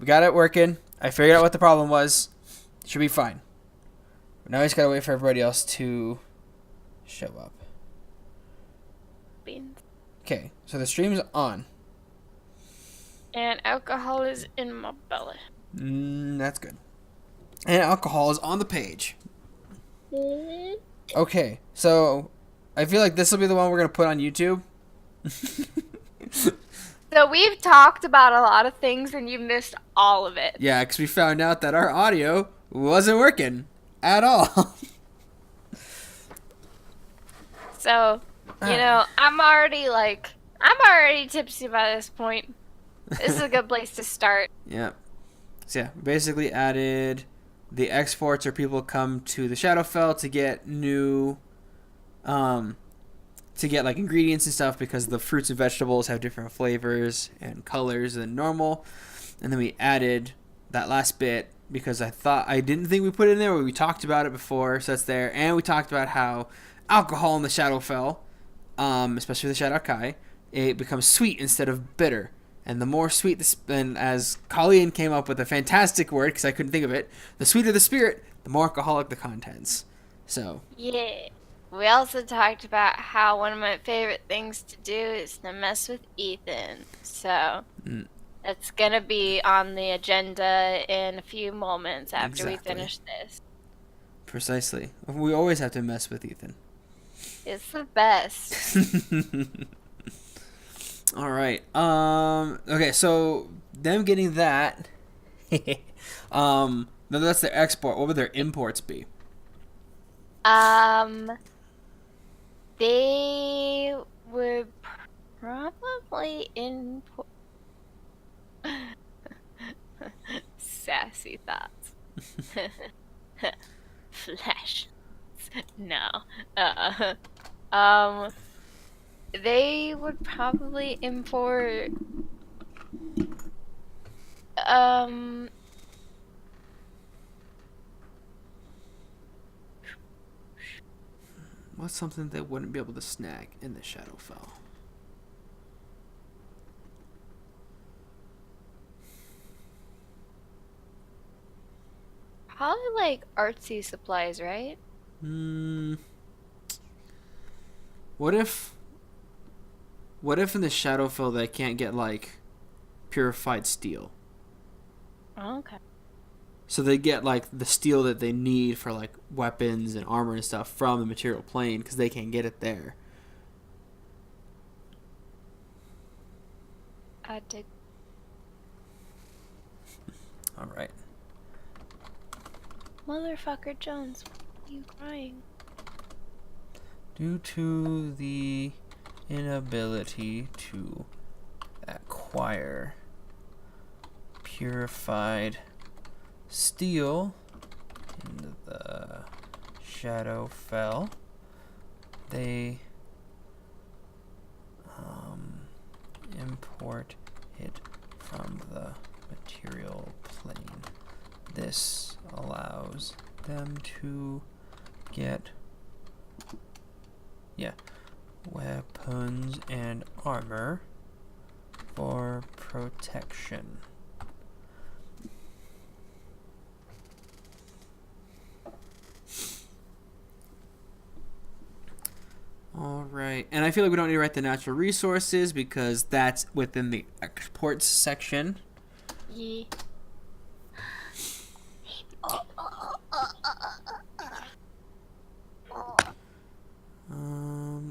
We got it working. I figured out what the problem was. Should be fine. But now we just gotta wait for everybody else to show up. Beans. Okay, so the stream's on. And alcohol is in my belly. That's good. And alcohol is on the page. Okay, so I feel like this will be the one we're gonna put on YouTube. So we've talked about a lot of things and you missed all of it. Yeah, because we found out that our audio wasn't working at all. So, I'm already tipsy by this point. This is a good place to start. Yeah. So yeah, we basically added the exports or people come to the Shadowfell to get new to get like ingredients and stuff because the fruits and vegetables have different flavors and colors than normal. And then we added that last bit because I didn't think we put it in there, but we talked about it before, so it's there. And we talked about how alcohol in the Shadowfell, especially the Shadar-Kai, it becomes sweet instead of bitter. And the more sweet, and as Colleen came up with a fantastic word because I couldn't think of it, the sweeter the spirit, the more alcoholic the contents. So yeah. We also talked about how one of my favorite things to do is to mess with Ethan. So that's going to be on the agenda in a few moments after we finish this. Precisely. We always have to mess with Ethan. It's the best. All right. Okay, so them getting that. No, that's their export. What would their imports be? They would probably import. Sassy thoughts. Flash. No. They would probably import. What's something they wouldn't be able to snag in the Shadowfell? Probably like artsy supplies, right? What if in the Shadowfell they can't get like purified steel? Oh, okay. So they get like the steel that they need for like weapons and armor and stuff from the material plane because they can't get it there. I dig. All right. Motherfucker Jones, why are you crying? Due to the inability to acquire purified steel in the Shadowfell, they import it from the material plane. This allows them to get weapons and armor for protection. Alright, and I feel like we don't need to write the natural resources because that's within the exports section. Yeah.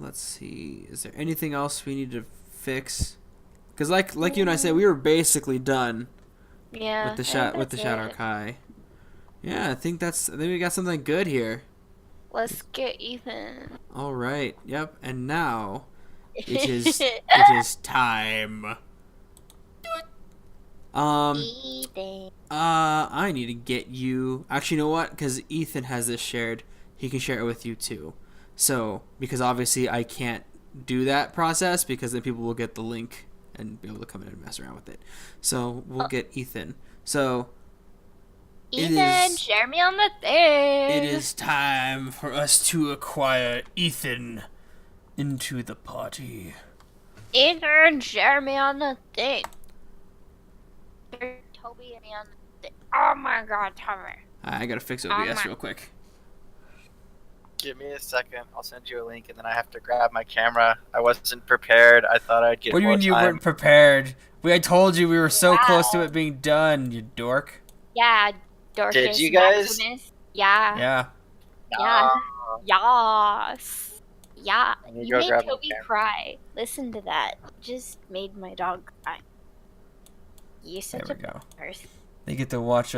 Let's see. Is there anything else we need to fix? Because like you and I said, we were basically done. Yeah. With the Shadar-Kai. Yeah, I think we got something good here. Let's get Ethan. All right. Yep. And now it is time. Ethan. I need to get you. Actually, you know what? Because Ethan has this shared, he can share it with you too. So, because obviously I can't do that process because then people will get the link and be able to come in and mess around with it. So we'll get Ethan. So Ethan, share me on the thing. it is time for us to acquire Ethan into the party. Ethan, share me on the thing. Toby and oh my god, Toby. I gotta fix Oh OBS my- real quick. Give me a second. I'll send you a link, and then I have to grab my camera. I wasn't prepared. I thought I'd get What do you more mean you time. weren't prepared? I told you we were so close to Wow. it being done, you dork. Yeah, Dorcas Did you guys? Maximus. Yeah. Yeah. Yeah. Nah. Yas. Yeah. Let me You go made grab my Toby camera. cry. Listen to that. You just made my dog cry. You're such There a we go. person. They get to watch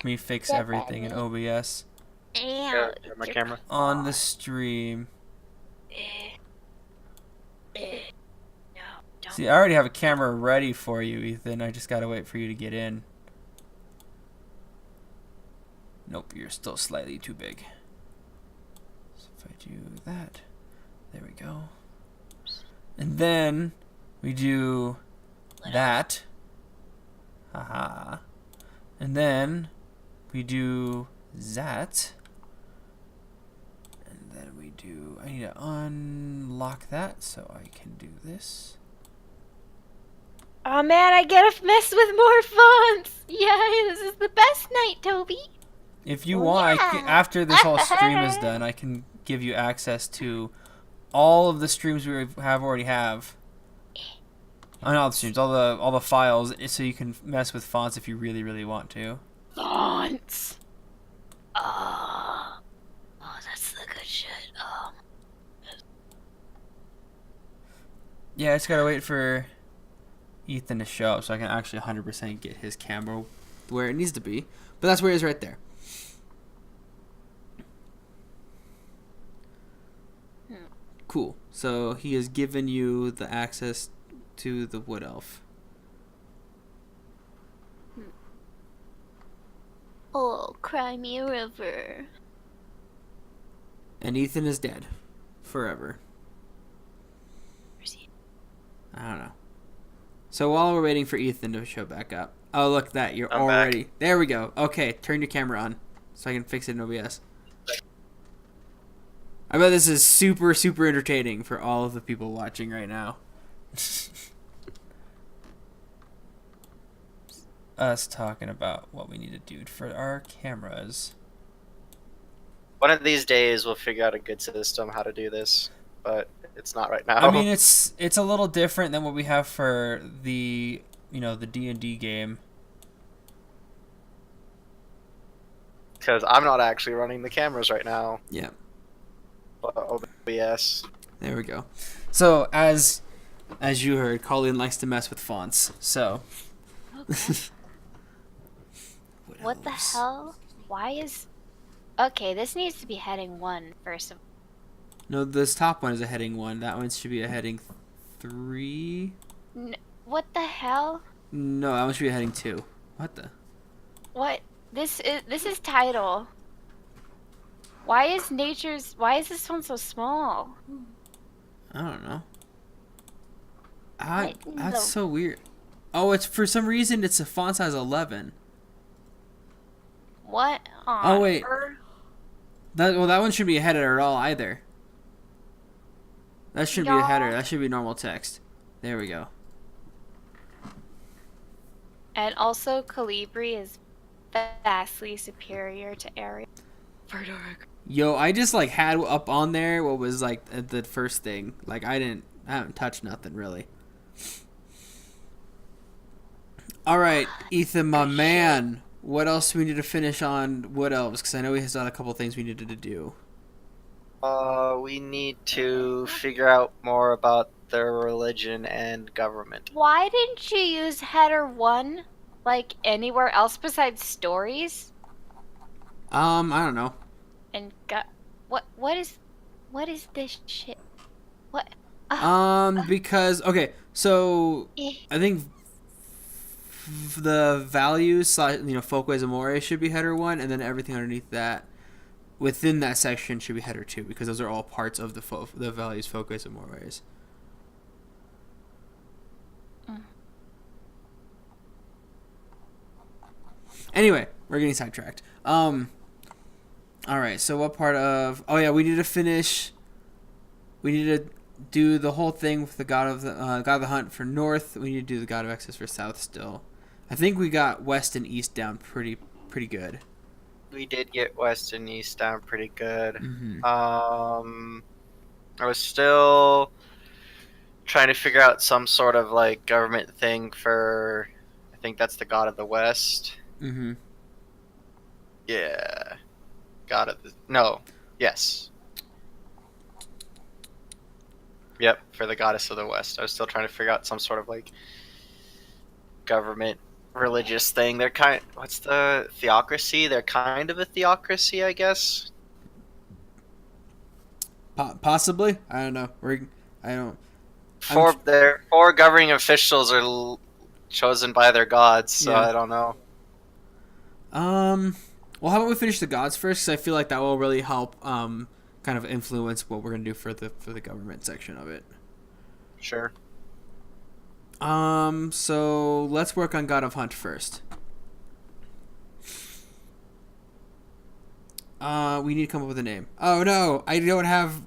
me fix Yeah, everything in baby. OBS Grab my camera. on the stream. No, don't. See, I already have a camera ready for you, Ethan. I just gotta wait for you to get in. Nope, you're still slightly too big. So if I do that, there we go. And then we do that. Haha. And then we do that. And then we do, I need to unlock that so I can do this. Oh man, I get to mess with more fonts. Yay, this is the best night, Toby. If you Oh, want, yeah. after this whole stream is done, I can give you access to all of the streams we already have. Not all the streams, all the files, so you can mess with fonts if you really, really want to. Fonts. Oh, that's the good shit. Oh. Yeah, I just gotta wait for Ethan to show up so I can actually 100% get his camera where it needs to be. But that's where it is right there. Cool. So he has given you the access to the Wood Elf. Oh, cry me a river. And Ethan is dead. Forever. I don't know. So while we're waiting for Ethan to show back up. Oh, look that. You're I'm already... There we go. Okay, turn your camera on so I can fix it in OBS. I bet this is super, super entertaining for all of the people watching right now. Us talking about what we need to do for our cameras. One of these days, we'll figure out a good system how to do this, but it's not right now. I mean, it's a little different than what we have for the the D&D game. Because I'm not actually running the cameras right now. Yeah. But OBS. There we go. So as you heard, Colleen likes to mess with fonts. So. Okay. What the hell? Why is... Okay, this needs to be heading 1 first of all. No, this top one is a heading 1. That one should be a heading 3. What the hell? No, that one should be a heading 2. What the? What? This is title. Why is this one so small? I don't know. What in That's the- so weird. Oh, it's for some reason it's a font size 11. What on Oh, wait. earth? That one shouldn't be a header at all either. That shouldn't be a header. Y'all. That should be normal text. There we go. And also, Calibri is vastly superior to Arial. Yo, I just had up on there what was the first thing. I haven't touched nothing really. All right, Ethan, my man. What else do we need to finish on Wood Elves? Because I know we have a couple things we needed to do. We need to figure out more about their religion and government. Why didn't you use header 1 anywhere else besides stories? I don't know. And what is this shit? What? Because okay, so Eh. I think the values, folk ways amore should be header 1, and then everything underneath that, within that section, should be header 2, because those are all parts of the values, folk ways amores. Anyway, we're getting sidetracked. All right. So what part of? Oh yeah, we need to finish. We need to do the whole thing with the god of the hunt for north. We need to do the god of access for south still. I think we got west and east down pretty good. We did get west and east down pretty good. Mm-hmm. I was still trying to figure out some sort of like government thing for. I think that's the god of the west. Mm-hmm. Yeah, god of the no. Yes. Yep, for the goddess of the west. I was still trying to figure out some sort of like government religious thing. They're kind. What's the theocracy? They're kind of a theocracy, I guess. Possibly. I don't know. I don't. Their four governing officials are chosen by their gods, so Yeah. I don't know. Well, how about we finish the gods first? Because I feel like that will really help. Kind of influence what we're gonna do for the government section of it. Sure. So let's work on God of Hunt first. We need to come up with a name. Oh no, I don't have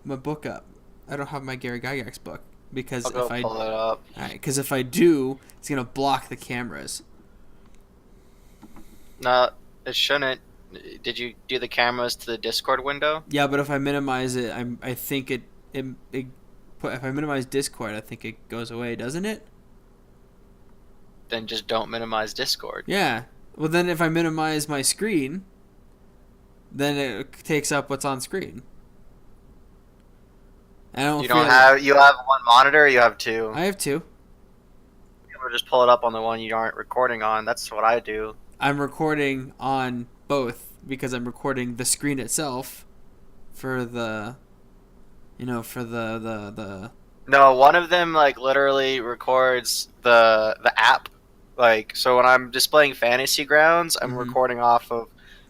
my book up. I don't have my Gary Gygax book because I'll go if I pull it up. alright, because if I do, it's gonna block the cameras. No, it shouldn't. Did you do the cameras to the Discord window? Yeah, but if I minimize it, I think if I minimize Discord, I think it goes away, doesn't it? Then just don't minimize Discord. Yeah. Well, then if I minimize my screen, then it takes up what's on screen. I don't. You have one monitor, or you have two. I have two. Or just pull it up on the one you aren't recording on. That's what I do. I'm recording on both because I'm recording the screen itself for the, for the. No, one of them like literally records the app. Like, so when I'm displaying Fantasy Grounds, I'm recording off of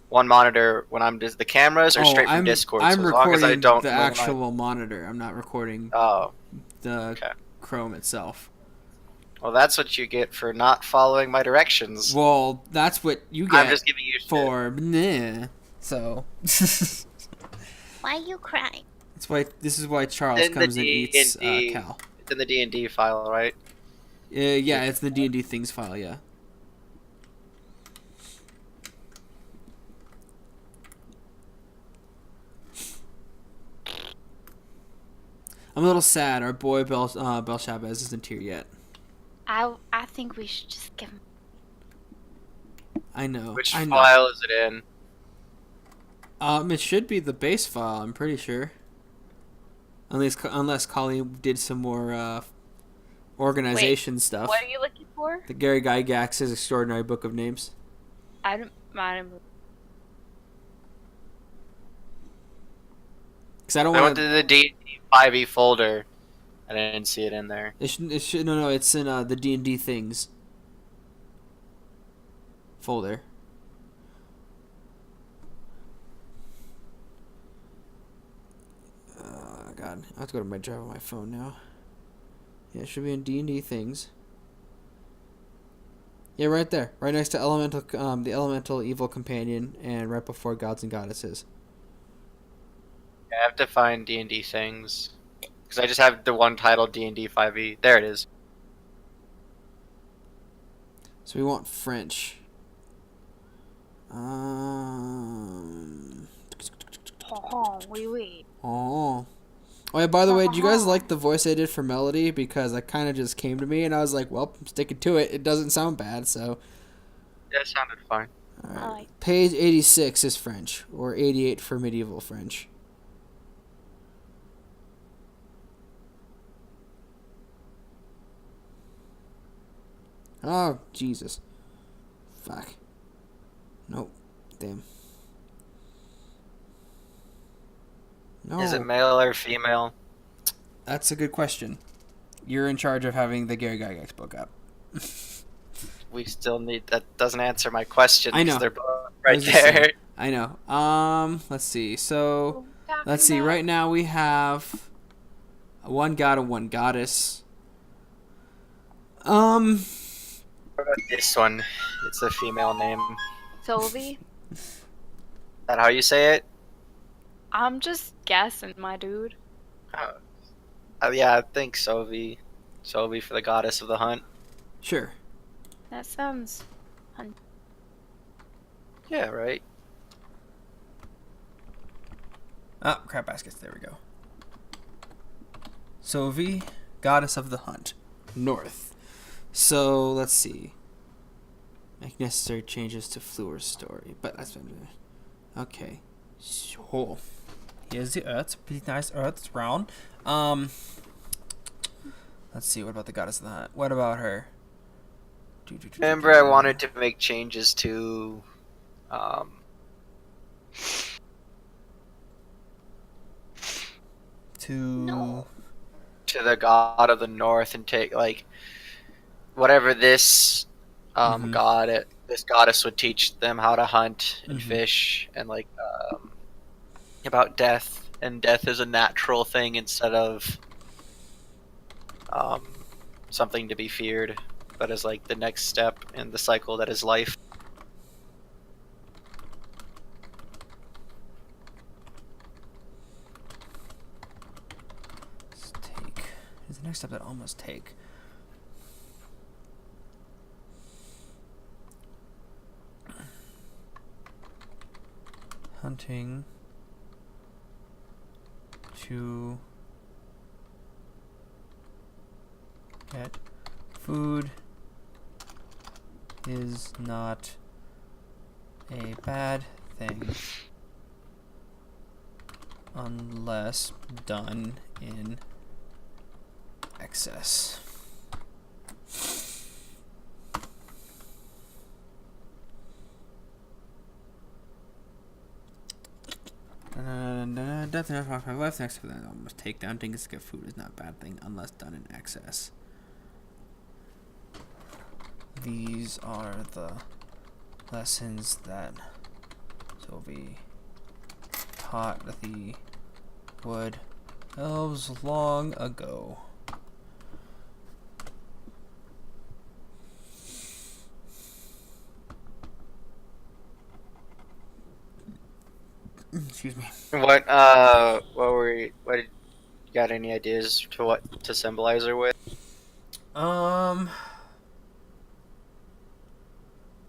one monitor. When I'm the cameras are straight from Discord. I'm so as recording long as I don't the actual monitor. I'm not recording the Chrome itself. Well, that's what you get for not following my directions. Well, that's what you get. I'm just giving you for nah. So. Why are you crying? This is why Charles comes and eats Cal. It's in the D&D file, right? Yeah, it's the D&D things file. Yeah. I'm a little sad. Our boy Chavez isn't here yet. I think we should just give him. I know. Which I know. file is it in? It should be the base file. I'm pretty sure. Unless Colleen did some more organization stuff. What are you looking for? The Gary Gygax's Extraordinary Book of Names. I don't mind. Because I don't I want went to the D&D 5e folder. I didn't see it in there. No, it's in the D&D things folder. God, I have to go to my drive on my phone now. Yeah, it should be in D&D things. Yeah, right there, right next to the elemental evil companion, and right before gods and goddesses. I have to find D&D things. Because I just have the one title D&D 5e. There it is. So we want French. Oui. Oh, yeah, by the way, do you guys like the voice I did for Melody? Because that kind of just came to me, and I was like, well, I'm sticking to it. It doesn't sound bad, so. Yeah, it sounded fine. All right. Page 86 is French, or 88 for medieval French. Oh, Jesus. Fuck. Nope. Damn. No. Is it male or female? That's a good question. You're in charge of having the Gary Gygax book up. We still need... That doesn't answer my question. I know. They're both right there. I know. Let's see. So, let's see. Right now we have one god and one goddess. What about this one? It's a female name. Sylvie? Is that how you say it? I'm just guessing, my dude. Yeah, I think Sovi. Sovi for the goddess of the hunt. Sure. That sounds fun. Yeah, right. Ah, crab baskets. There we go. Sophie, goddess of the hunt, north. So let's see. Make necessary changes to Fluor's story, but that's been okay. So here's the earth. It's a pretty nice earth. It's round. Let's see. What about the goddess of the hunt? What about her? Remember, I wanted to make changes to, No. to the god of the north and take like whatever this this goddess would teach them how to hunt and fish and like about death, and death is a natural thing instead of something to be feared, but as like the next step in the cycle that is life. Let's take. Is the next step that I must take? Hunting to get food is not a bad thing unless done in excess. Death and my life next to that I must take down things to get food is not a bad thing unless done in excess. These are the lessons that Sophie taught the Wood Elves long ago. Excuse me. What you got any ideas to what to symbolize her with?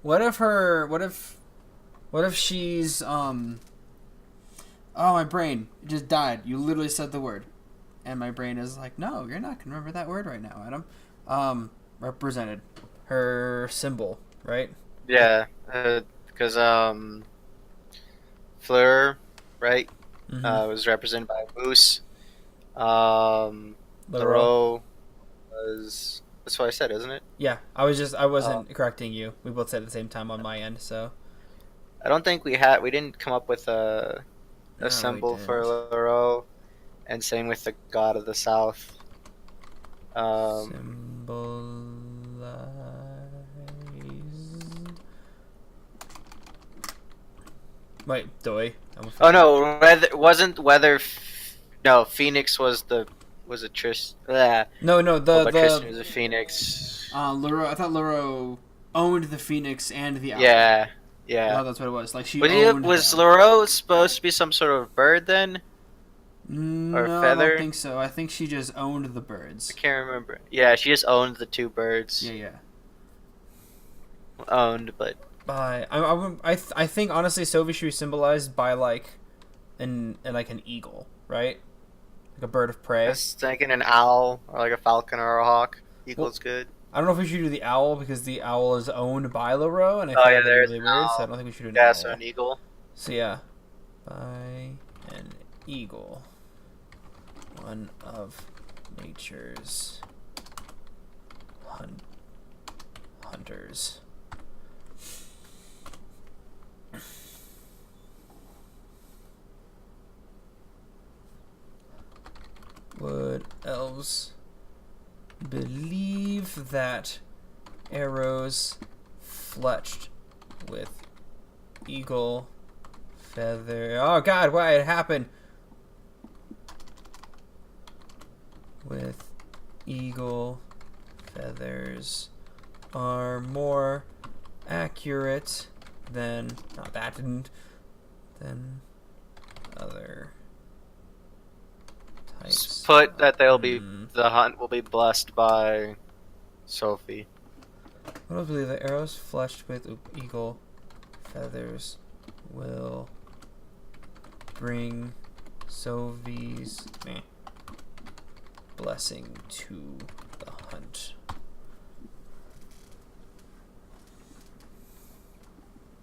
What if she's oh, my brain it just died. You literally said the word. And my brain is like, "No, you're not going to remember that word right now, Adam." Represented her symbol, right? Yeah, because Fleur, right? Was represented by a moose. Leroux was. That's what I said, isn't it? Yeah, I wasn't correcting you. We both said it at the same time on my end, so. I don't think we didn't come up with a symbol for Leroux, and same with the god of the south. Wait, Doi. Oh no, weather. No, Phoenix was a Tris. No, Tristan was a Phoenix. Leroux. I thought Leroux owned the Phoenix and the owl. Yeah. Oh, that's what it was. Like she was Leroux supposed to be some sort of bird then? No, or feather? I don't think so. I think she just owned the birds. I can't remember. Yeah, she just owned the two birds. Yeah. Owned, but I think honestly, Sophie should be symbolized by like an eagle, right? Like a bird of prey. I was thinking an owl or like a falcon or a hawk. Eagle's good. I don't know if we should do the owl because the owl is owned by Leroux, and I think that'd be really weird. So I don't think we should do an owl. Yeah, so an eagle. So yeah, by an eagle, one of nature's hunters. Wood Elves believe that arrows fletched with eagle feather. Oh God, why it happened? With eagle feathers are more accurate than than other types. Put that the hunt will be blessed by Sophie. What else believe the arrows flushed with eagle feathers will bring Sovi's blessing to the hunt.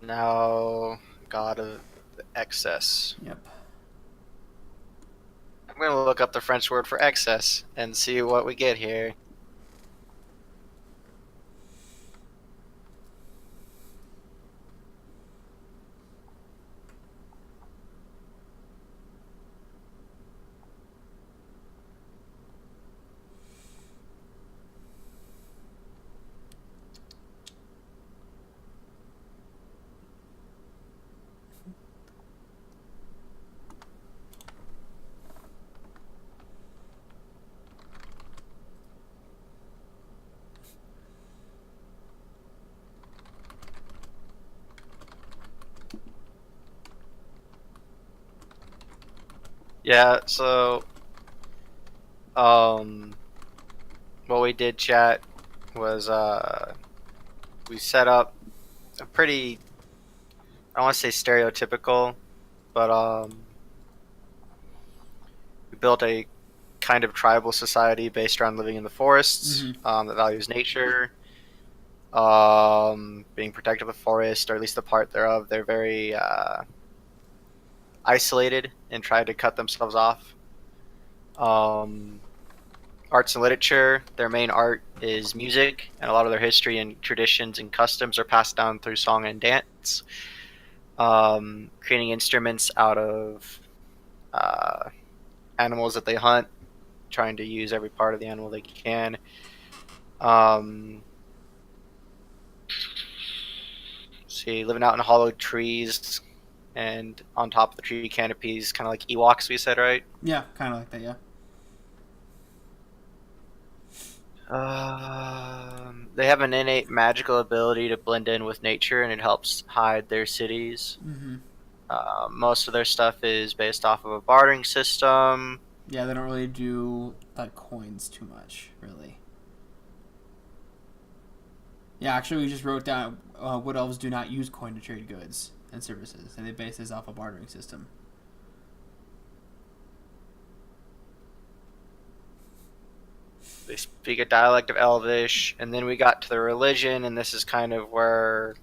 Now, god of excess. Yep. I'm going to look up the French word for excess and see what we get here. Yeah, so what we did, chat, was we set up a pretty, I don't want to say stereotypical, but we built a kind of tribal society based around living in the forests, that values nature, being protective of the forest, or at least the part thereof. They're very isolated and try to cut themselves off. Arts and literature, their main art is music, and a lot of their history and traditions and customs are passed down through song and dance. Creating instruments out of animals that they hunt, trying to use every part of the animal they can. See, living out in hollow trees and on top of the tree canopies, kind of like Ewoks, we said, right? Yeah, kind of like that, yeah. They have an innate magical ability to blend in with nature, and it helps hide their cities. Most of their stuff is based off of a bartering system. Yeah, they don't really do like coins too much, really. Yeah, actually, we just wrote down Wood Elves do not use coin to trade goods and services, and they base this off a bartering system. They speak a dialect of Elvish, and then we got to the religion, and this is kind of where...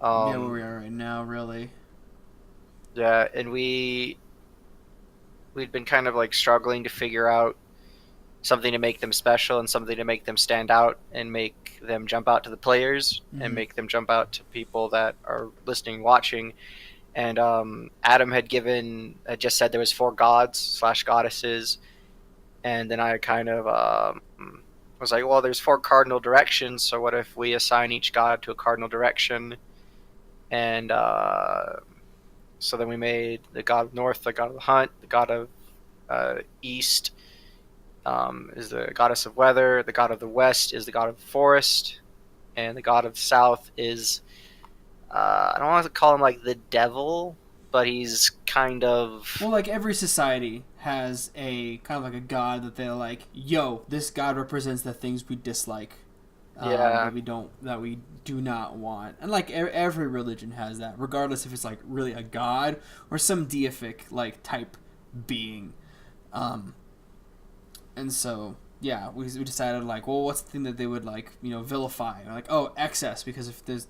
yeah, where we are right now, really. Yeah, and we'd been kind of like struggling to figure out something to make them special and something to make them stand out and make them jump out to the players and make them jump out to people that are listening, watching. And Adam had just said there was 4 gods / goddesses, and then I kind of was like, well, there's 4 cardinal directions, so what if we assign each god to a cardinal direction? And so then we made the god of north the god of the hunt, the god of east is the goddess of weather, the god of the west is the god of the forest, and the god of the south is I don't want to call him like the devil, but he's kind of... Well, like every society has a kind of like a god that they're like, yo, this god represents the things we dislike. That we do not want. And like every religion has that, regardless if it's like really a god or some deific like type being. And so yeah, we decided like, well, what's the thing that they would like, vilify? And like, oh, excess, because if there's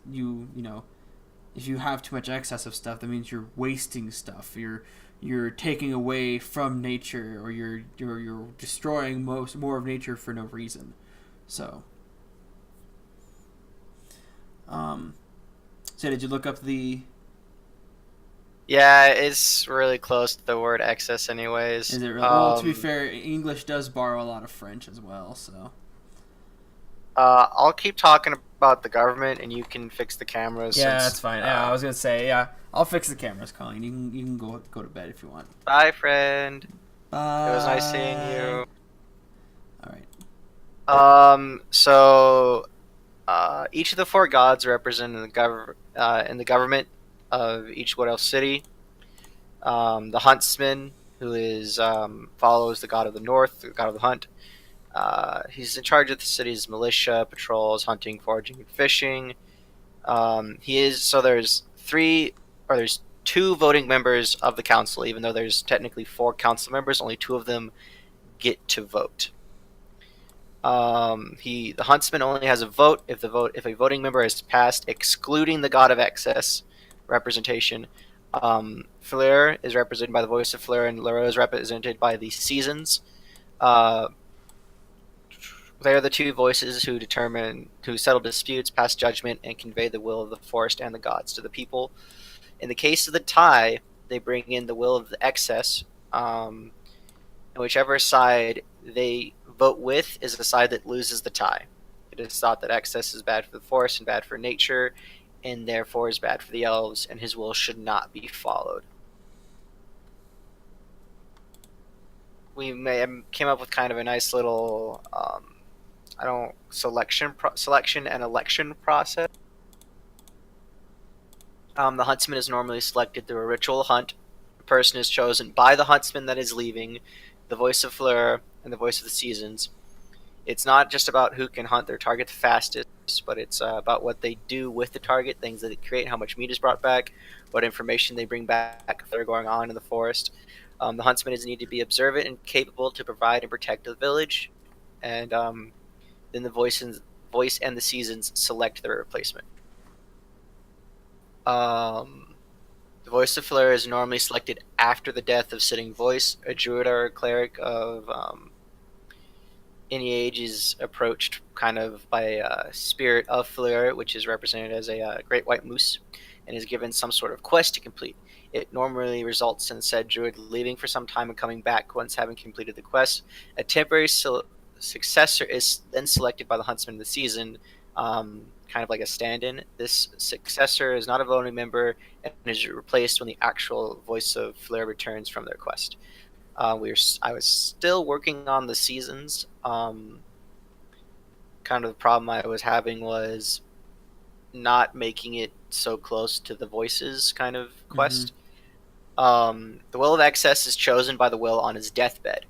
if you have too much excess of stuff, that means you're wasting stuff. You're taking away from nature, or you're destroying more of nature for no reason. So so did you look up the... Yeah, it's really close to the word excess anyways. Is it really? Well, to be fair, English does borrow a lot of French as well, so... I'll keep talking about the government, and you can fix the cameras. Yeah, that's fine. Yeah, I was gonna say, yeah, I'll fix the cameras, Colleen. You can go to bed if you want. Bye, friend. Bye. It was nice seeing you. All right. So, each of the 4 gods represented in the government of each Wood Elf city. The huntsman, who is follows the god of the north, the god of the hunt. He's in charge of the city's militia, patrols, hunting, foraging, and fishing. There's two voting members of the council, even though there's technically four council members. Only two of them get to vote. The huntsman only has a vote if a voting member has passed, excluding the god of excess representation. Fleur is represented by the voice of Fleur, and Leroux is represented by the seasons. Uh, they are the two voices who settle disputes, pass judgment, and convey the will of the forest and the gods to the people. In the case of the tie, they bring in the will of the excess, and whichever side they vote with is the side that loses the tie. It is thought that excess is bad for the forest and bad for nature, and therefore is bad for the elves, and his will should not be followed. We came up with kind of a nice little selection and election process. The huntsman is normally selected through a ritual hunt. The person is chosen by the huntsman that is leaving, the voice of Fleur, and the voice of the seasons. It's not just about who can hunt their target the fastest, but it's about what they do with the target, things that they create, how much meat is brought back, what information they bring back if they're going on in the forest. The huntsman is needed to be observant and capable to provide and protect the village, and then the voice and the seasons select their replacement. The voice of Fleur is normally selected after the death of sitting voice. A druid or a cleric of any age is approached kind of by a spirit of Fleur, which is represented as a great white moose, and is given some sort of quest to complete. It normally results in said druid leaving for some time and coming back once having completed the quest. A temporary successor is then selected by the huntsman of the season, kind of like a stand-in. This successor is not a voting member and is replaced when the actual voice of Fleur returns from their quest. I was still working on the seasons. Kind of the problem I was having was not making it so close to the voices kind of quest. The will of excess is chosen by the will on his deathbed.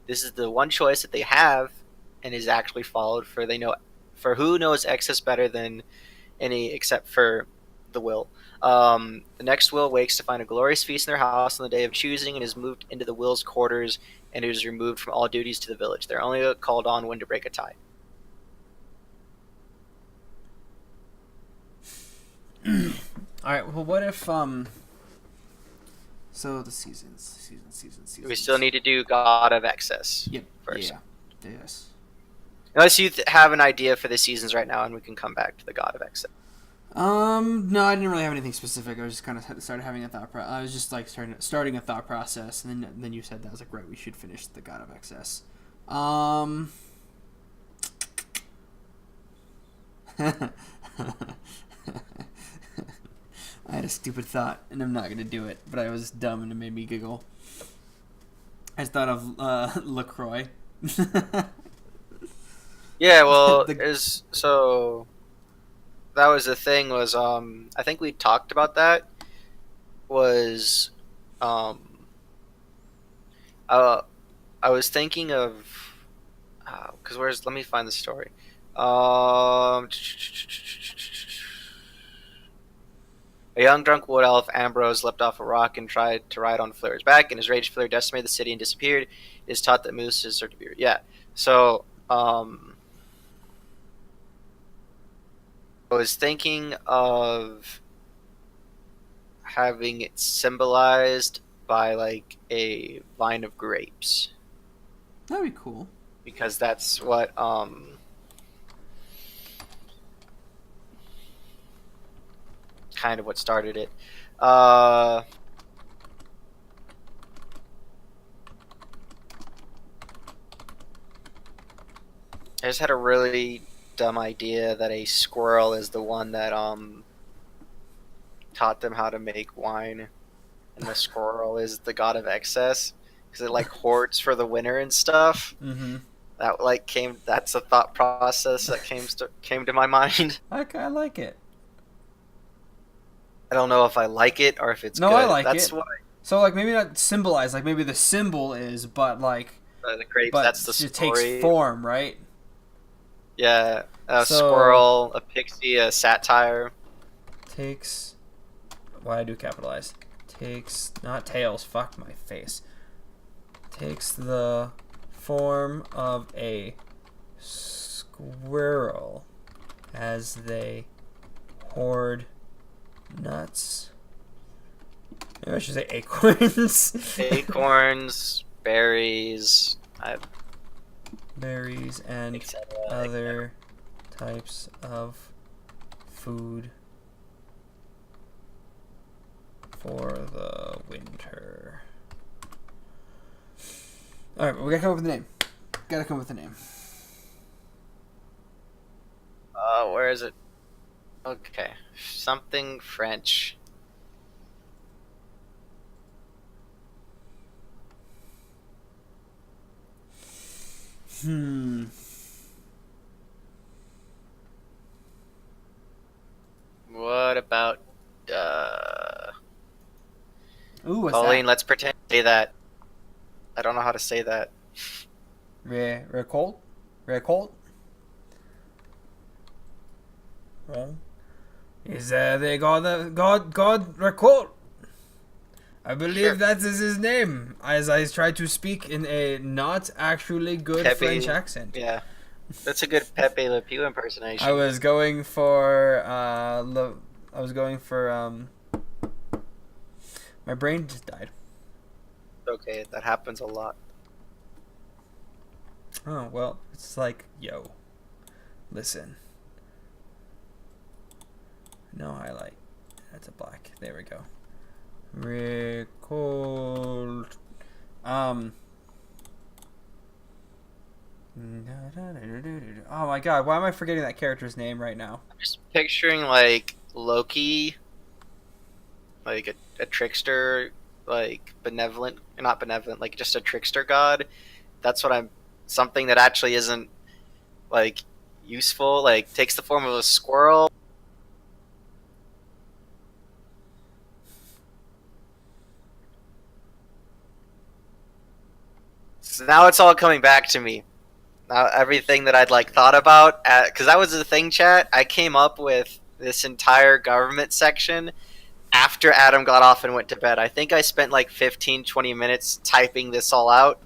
This is the one choice that they have and is actually followed, for who knows excess better than any except for the will. The next will wakes to find a glorious feast in their house on the day of choosing and is moved into the will's quarters and is removed from all duties to the village. They're only called on when to break a tie. All right. Well, what if so the seasons. We still need to do God of Excess. Yep. First. Yeah. Yes. Unless you have an idea for the seasons right now, and we can come back to the God of Excess. No, I didn't really have anything specific. I was just kind of started having a thought. I was just like starting a thought process, and then you said that. I was like, right, we should finish the God of Excess. I had a stupid thought, and I'm not gonna do it, but I was dumb, and it made me giggle. I just thought of LaCroix. Yeah, well, so that was the thing. Was I think we talked about that. Was I was thinking of because let me find the story. A young drunk wood elf, Ambrose, leapt off a rock and tried to ride on Fleur's back. In his rage, Fleur decimated the city and disappeared. It is taught that mooses are to be... Yeah. So, I was thinking of having it symbolized by, like, a vine of grapes. That'd be cool. Because that's what, kind of what started it. I just had a really dumb idea that a squirrel is the one that taught them how to make wine, and the squirrel is the god of excess because it like hoards for the winter and stuff. Mm-hmm. That's a thought process that came to my mind. I like it. I don't know if I like it or if it's no, good. I like That's it. What So like maybe not symbolize, like maybe the symbol is, but like The grapes. but That's the it takes story. form, right? Yeah, a So- squirrel, a pixie, a satire. Takes. Why I do capitalize? Takes not tails. Fuck my face. Takes the form of a squirrel as they hoard nuts. Maybe I should say acorns. Acorns, berries, Berries and etc. other types of food for the winter. Alright, we gotta come up with a name. Gotta come up with a name. Where is it? Okay, something French. What about Ooh, what's Colleen? that? Let's pretend to say that. I don't know how to say that. Recolt? Recolt? Wrong. Is the God Recolt? I believe Sure. that is his name, as I try to speak in a not actually good Pepe, French accent. Yeah, that's a good Pepe Le Pew impersonation. I was going for my brain just died. Okay, that happens a lot. Oh well, it's like, yo, listen. No highlight. That's a black. There we go. Recold. Oh my god, why am I forgetting that character's name right now? I'm just picturing like Loki, like a trickster, like benevolent, not benevolent, like just a trickster god. That's what I'm. Something that actually isn't like useful, like takes the form of a squirrel. So now it's all coming back to me. Now everything that I'd like thought about, because that was the thing, chat. I came up with this entire government section after Adam got off and went to bed. I think I spent like 15, 20 minutes typing this all out,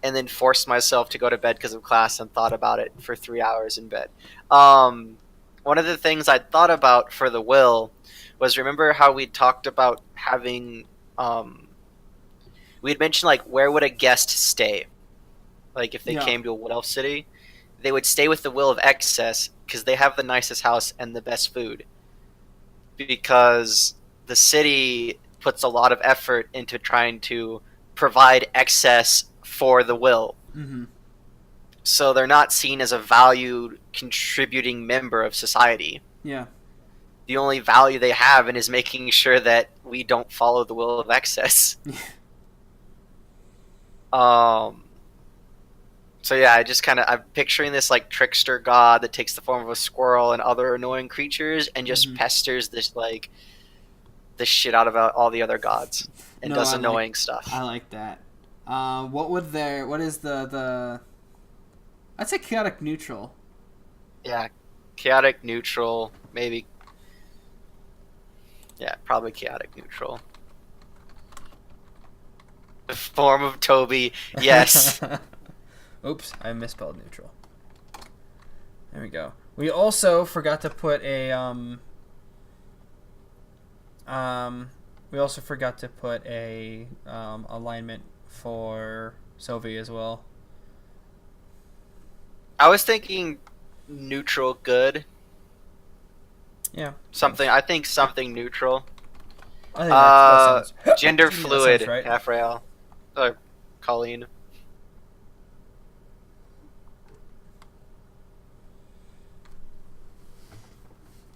and then forced myself to go to bed because of class and thought about it for 3 hours in bed. One of the things I thought about for the will was, remember how we talked about having we had mentioned like where would a guest stay, like if they Yeah. came to a Wood Elf city, they would stay with the Will of Excess because they have the nicest house and the best food, because the city puts a lot of effort into trying to provide excess for the will. Mm-hmm. So they're not seen as a valued contributing member of society. Yeah. The only value they have is making sure that we don't follow the will of excess. So yeah, I'm picturing this like trickster god that takes the form of a squirrel and other annoying creatures and just pesters this like the shit out of all the other gods and does annoying stuff. I like that. What is the I'd say chaotic neutral. Yeah, chaotic neutral, maybe. Yeah, probably chaotic neutral. The form of Toby, yes. Oops, I misspelled neutral. There we go. We also forgot to put a alignment for Sylvie as well. I was thinking neutral good. Yeah. I think something neutral. I think that sounds Gender that fluid, sounds right. Afrael. Or Colleen.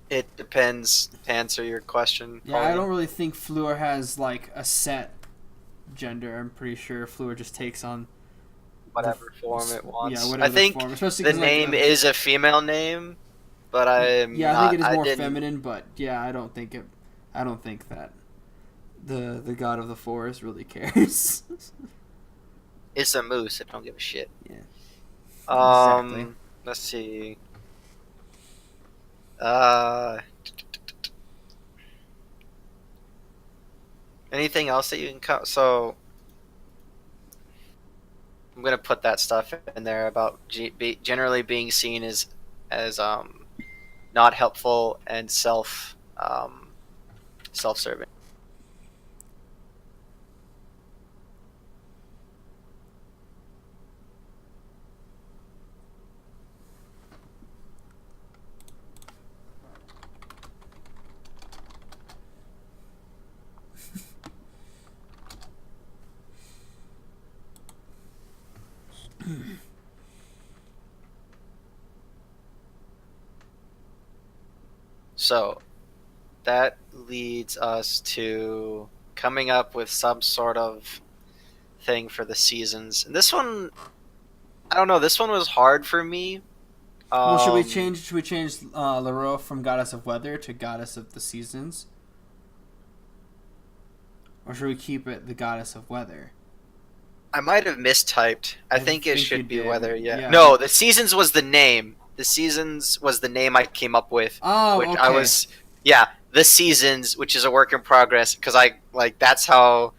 It depends, to answer your question. Yeah, Colleen. I don't really think Fleur has like a set gender. I'm pretty sure Fleur just takes on whatever form it wants. Yeah, whatever I think form. Especially the 'cause, name like, is a female name, but I think it is more feminine. But yeah, I don't think that the god of the forest really cares. It's a moose. I don't give a shit. Yeah. Exactly. Let's see. Uh, anything else that you can cut? So I'm gonna put that stuff in there about generally being seen as not helpful and self-serving. So that leads us to coming up with some sort of thing for the seasons. And this one, I don't know. This one was hard for me. Well, should we Um, change? Should we change Leroy from goddess of weather to goddess of the seasons, or should we keep it the goddess of weather? I might have mistyped. I think it think you should be did. weather. Yeah. Yeah. No, the seasons was the name. The seasons was the name I came up with. Oh, Which okay. I was. Yeah, the seasons, which is a work in progress, because I like that's how.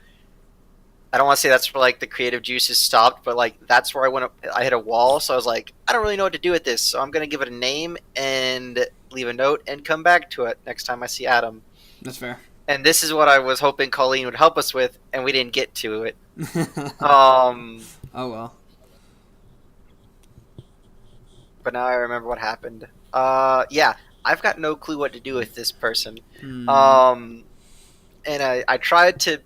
I don't want to say that's where like the creative juices stopped, but like that's where I went. I hit a wall, so I was like, I don't really know what to do with this, so I'm gonna give it a name and leave a note and come back to it next time I see Adam. That's fair. And this is what I was hoping Colleen would help us with, and we didn't get to it. Um, Oh well. but now I remember what happened. Yeah, I've got no clue what to do with this person. Hmm. And I tried to.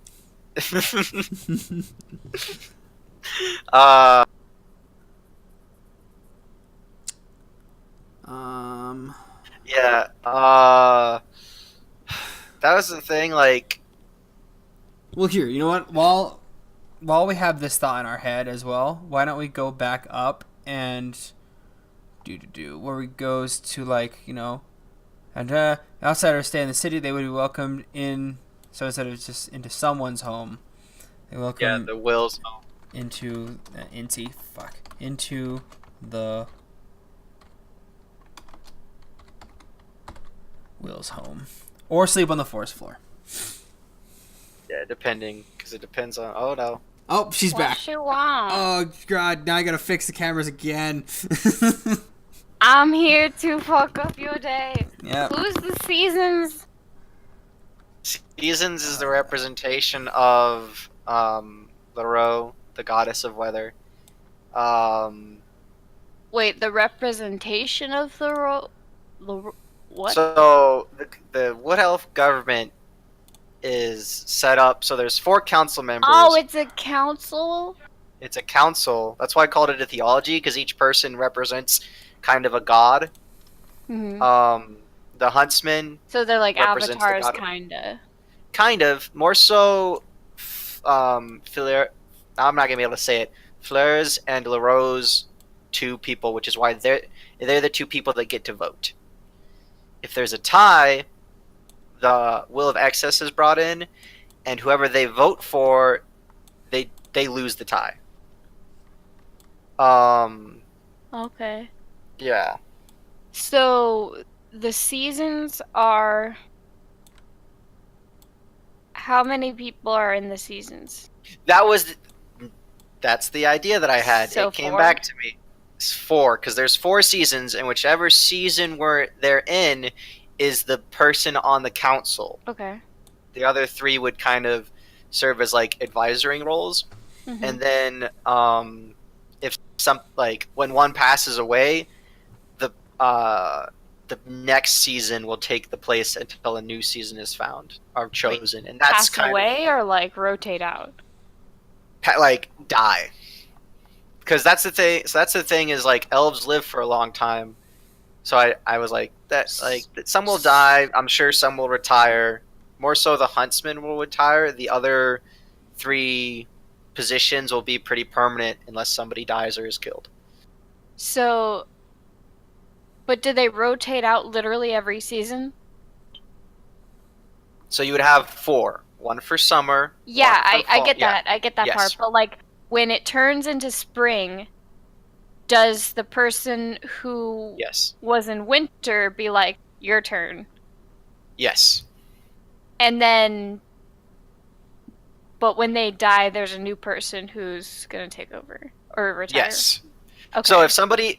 uh, um. yeah. That was the thing. Like, Well, here, you know what? While we have this thought in our head as well, why don't we go back up and do where it goes to like and outsiders stay in the city. They would be welcomed in. So instead of just into someone's home, they welcome the Wills. into into the Will's home, or sleep on the forest floor. Yeah, depending, because it depends on. Oh no. Oh, she's What back. she want? Oh god, now I gotta fix the cameras again. I'm here to fuck up your day. Yeah. Who's the seasons? Seasons is the representation of Leroy, the goddess of weather. Wait, the representation of the what? So the Wood Elf government is set up. So there's 4 council members. Oh, it's a council? It's a council. That's why I called it a theology, because each person represents kind of a god. Mm-hmm. The huntsman, So they're like represents the avatars, god- kinda. kind of more so. Fleur, I'm not gonna be able to say it. Fleurs and Leroy's 2 people, which is why they're the 2 people that get to vote. If there's a tie, the will of excess is brought in, and whoever they vote for, they lose the tie. Okay. Yeah. So the seasons are. How many people are in the seasons? That's the idea that I had. So it came 4? back to me. It's 4, because there's 4 seasons, and whichever season they're in is the person on the council. Okay. The other 3 would kind of serve as like advisory roles. Mm-hmm. And then if when one passes away, the next season will take the place until a new season is found or chosen, and that's Pass kind away or like rotate out? of like die. Because that's the thing. So that's the thing is like elves live for a long time. So I was like that some will die. I'm sure some will retire. More so, the huntsman will retire. The other 3 positions will be pretty permanent unless somebody dies or is killed. So, but do they rotate out literally every season? So you would have 4. One for summer. Yeah, one for I fall. get Yeah. that. I get that Yes. part. But like, when it turns into spring, does the person who Yes. was in winter be like, your turn? Yes. And then, but when they die, there's a new person who's gonna take over or retire. Yes. Okay.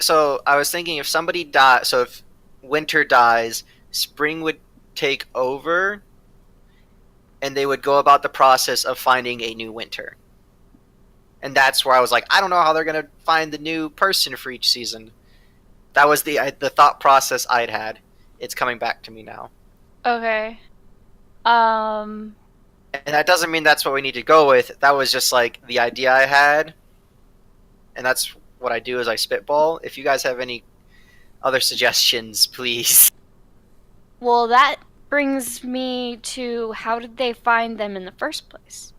So I was thinking if somebody dies, so if winter dies, spring would take over, and they would go about the process of finding a new winter. And that's where I was like, I don't know how they're gonna find the new person for each season. That was the thought process I'd had. It's coming back to me now, Okay. and that doesn't mean that's what we need to go with. That was just like the idea I had, and that's what I do is I spitball. If you guys have any other suggestions, please. Well, that brings me to how did they find them in the first place?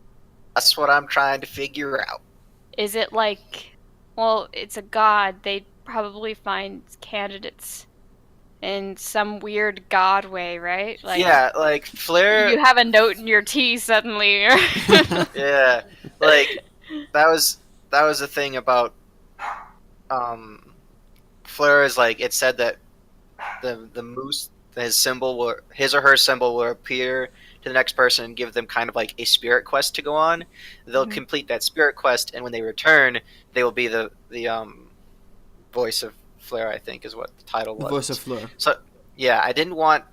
That's what I'm trying to figure out. Is it like, well, it's a god. They'd probably find candidates in some weird god way, right? Like, Yeah, like Flair. you have a note in your tea suddenly. Yeah, like that was the thing about Flair is like it said that the moose his or her symbol will appear to the next person and give them kind of like a spirit quest to go on. They'll Mhm. complete that spirit quest, and when they return, they will be the voice of Flair. I think is what the title was. The voice of Fleur. So yeah, I didn't want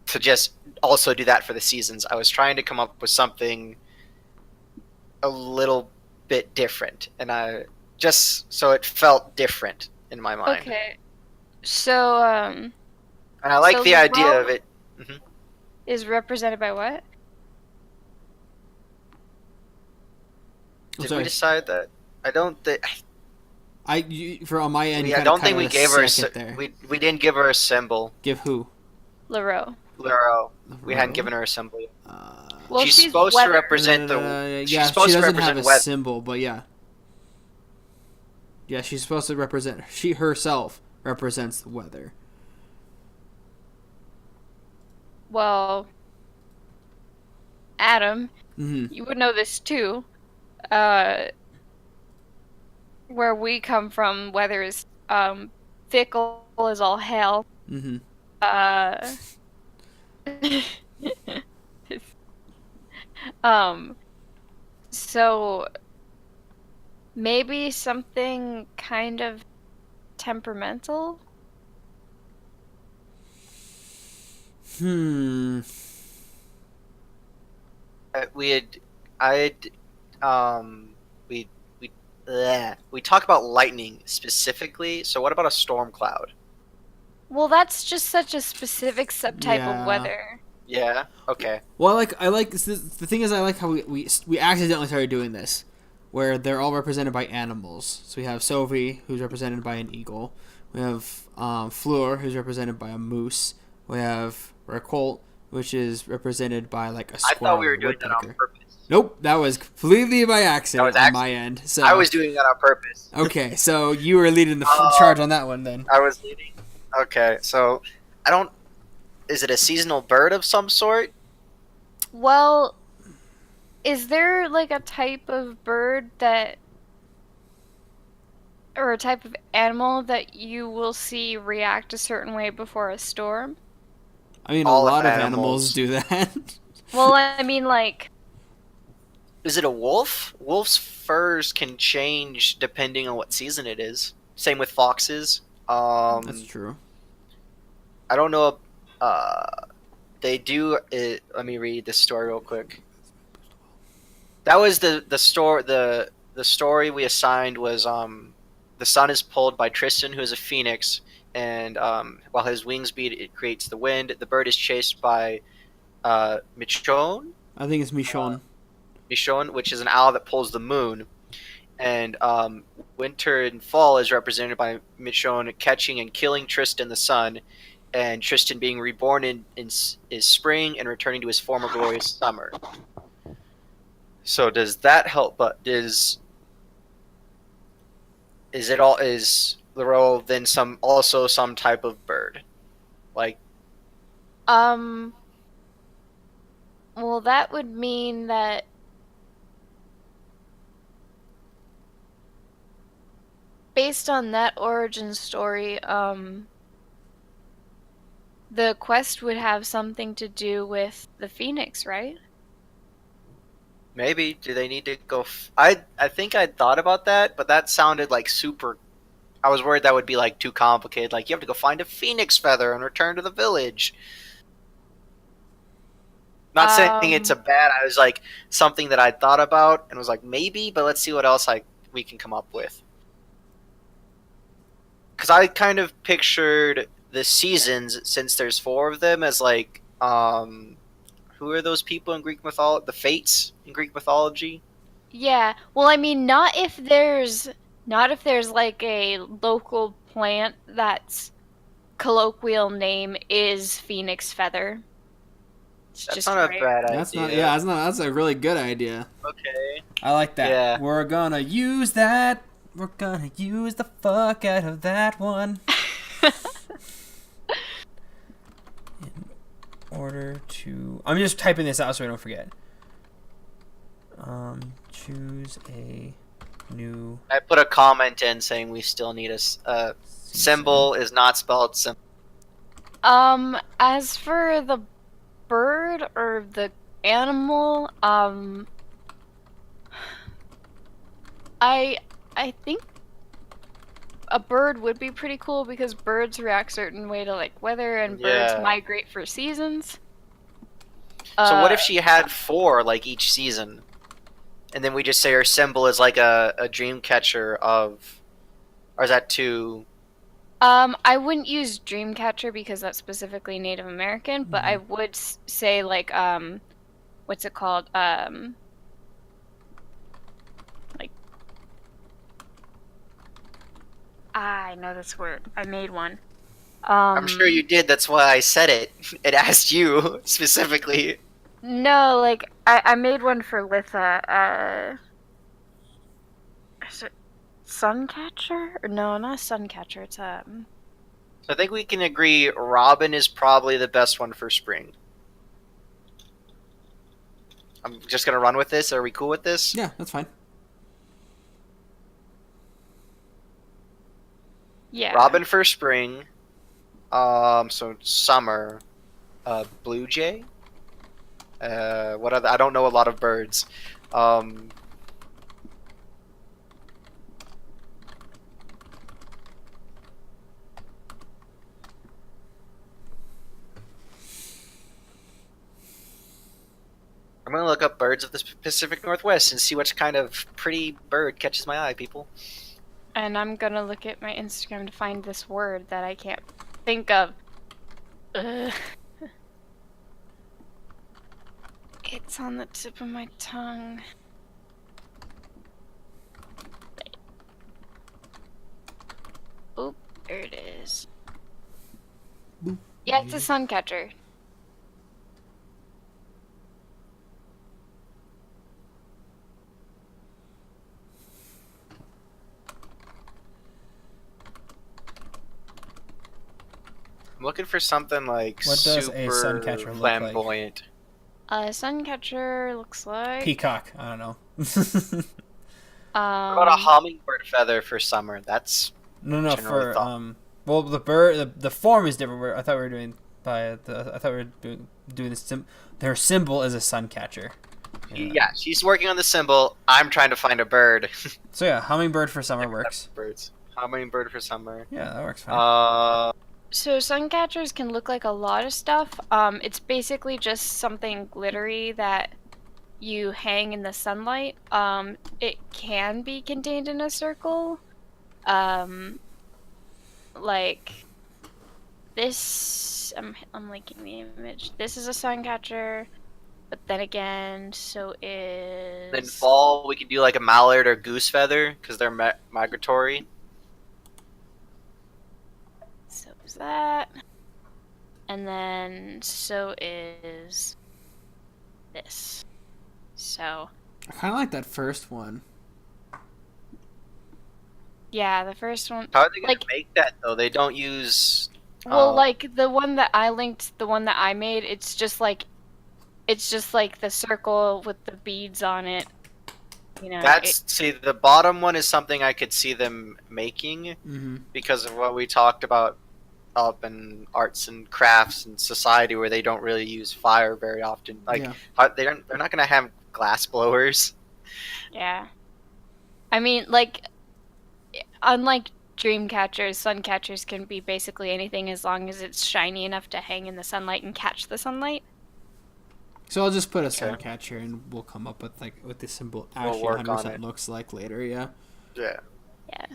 to just also do that for the seasons. I was trying to come up with something a little bit different, and I just so it felt different in my mind. Okay. So, And I like so the the idea role of it. is represented by what? I'm Did sorry. we decide that? I don't think. For on my end, you I kind don't of think cut we out a gave her. second there. We didn't give her a symbol. Give who? Laro. Lero. We hadn't Laro? given her a symbol. Yet. Well, she's she's supposed to weather. represent the. Yeah, She's she supposed to doesn't have represent a weather. symbol, but yeah. Yeah, she's supposed to represent. She herself represents the weather. Well, Adam, Mm-hmm. you would know this too. Uh, where we come from, weather is fickle as all hell. Mm-hmm. Uh, um, so maybe something kind of temperamental. Hmm. We had. I had. We we talk about lightning specifically. So what about a storm cloud? Well, that's just such a specific subtype Yeah. of weather. Yeah. Okay. Well, I like the thing is I like how we accidentally started doing this, where they're all represented by animals. So we have Sophie, who's represented by an eagle. We have Fleur, who's represented by a moose. We have Racolt, which is represented by like a I squirrel. thought we were or doing that on woodpecker. purpose. Nope, that was completely by accident That was on my end. So I was doing that on purpose. okay. So you were leading the charge on that one then. I was leading. Okay, so I don't. Is it a seasonal bird of some sort? Well, is there like a type of bird that, or a type of animal that you will see react a certain way before a storm? I mean, All a lot of animals. animals do that. Well, I mean, like, Is it a wolf? Wolf's furs can change depending on what season it is. Same with foxes. That's true. I don't know. They do. Let me read this story real quick. That was the story we assigned was the sun is pulled by Tristan, who is a phoenix, and while his wings beat, it creates the wind. The bird is chased by Michonne, I think it's Michonne. which is an owl that pulls the moon. And winter and fall is represented by Michonne catching and killing Tristan the sun, and Tristan being reborn in is spring and returning to his former glorious summer. So does that help? But is Laro then some type of bird? Like um, well, that would mean that based on that origin story, the quest would have something to do with the phoenix, right? Maybe. Do they need to go? I think I'd thought about that, but that sounded like super. I was worried that would be like too complicated. Like you have to go find a phoenix feather and return to the village. Not saying it's a Um, bad. I was like something that I thought about and was like maybe, but let's see what else we can come up with. Because I kind of pictured the seasons, since there's 4 of them, as like who are those people in Greek mythology? The Fates in Greek mythology. yeah. Well, I mean, not if there's like a local plant that's colloquial name is phoenix feather. It's That's just not a rare. bad That's not. idea. Yeah, that's not. That's a really good idea. Okay. I like that. Yeah. We're gonna use that. We're gonna use the fuck out of that one. In order to, I'm just typing this out so I don't forget. Choose a new I put a comment in saying we still need a symbol is not spelled symbol. As for the bird or the animal, I think a bird would be pretty cool because birds react certain way to like weather and birds Yeah. migrate for seasons. So what if she had 4 like each season, and then we just say her symbol is like a dream catcher of, or is that too? I wouldn't use Dreamcatcher because that's specifically Native American, but I would say like what's it called? Like I know this word. I made one. I'm sure you did. That's why I said it. It asked you specifically. No, like I made one for Litha. Is it Suncatcher? Or no, not Suncatcher. It's I think we can agree Robin is probably the best one for spring. I'm just gonna run with this. Are we cool with this? Yeah, that's fine. yeah. Robin for spring. So summer. Blue jay. What other? I don't know a lot of birds. I'm gonna look up birds of the Pacific Northwest and see which kind of pretty bird catches my eye, people. And I'm gonna look at my Instagram to find this word that I can't think of. Ugh. It's on the tip of my tongue. Oop, there it is. Boop. Yeah, it's a suncatcher. I'm looking for something like What does super a suncatcher look like? flamboyant. A suncatcher looks like Peacock. I don't know. What about a hummingbird feather for summer? That's No, generally for thought. well, the bird, the form is different. I thought we were doing I thought we were doing this. Their symbol is a sun catcher. Yeah, she's working on the symbol. I'm trying to find a bird. So yeah, hummingbird for summer works. Birds. Hummingbird for summer. Yeah, that works fine. So suncatchers can look like a lot of stuff. It's basically just something glittery that you hang in the sunlight. It can be contained in a circle. Like this. I'm linking the image. This is a suncatcher, but then again, so is. Then fall, we could do like a mallard or goose feather because they're migratory. So is that. And then so is this. So. I kind of like that first one. Yeah, the first one. How are they gonna Like- make that though? They don't use. Well, like the one that I linked, the one that I made, it's just like the circle with the beads on it. You know, See, the bottom one is something I could see them making because of what we talked about up in arts and crafts and society, where they don't really use fire very often. Like, they're not gonna have glass blowers. yeah. I mean, like, unlike dream catchers, sun catchers can be basically anything as long as it's shiny enough to hang in the sunlight and catch the sunlight. So I'll just put a sun catcher, and we'll come up with what the symbol actually 100% looks like later. Yeah. Yeah. Yeah.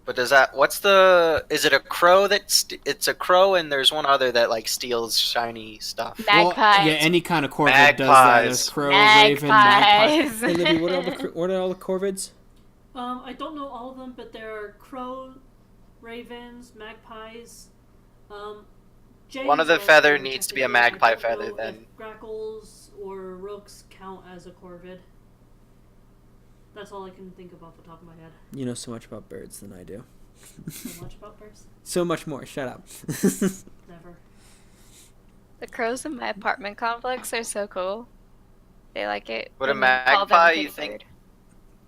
But is it a crow it's a crow, and there's one other that like steals shiny stuff? Magpies. Well, yeah, any kind of corvid does that. There's crow, raven, magpie. Hey, Libby, what are all the corvids? I don't know all of them, but there are crow, ravens, magpies. One of the feather needs to be a magpie feather, then. Grackles or rooks count as a corvid. That's all I can think of off the top of my head. You know so much about birds than I do. So much about birds? So much more. Shut up. Never. The crows in my apartment complex are so cool. They like it. Would a magpie, you think?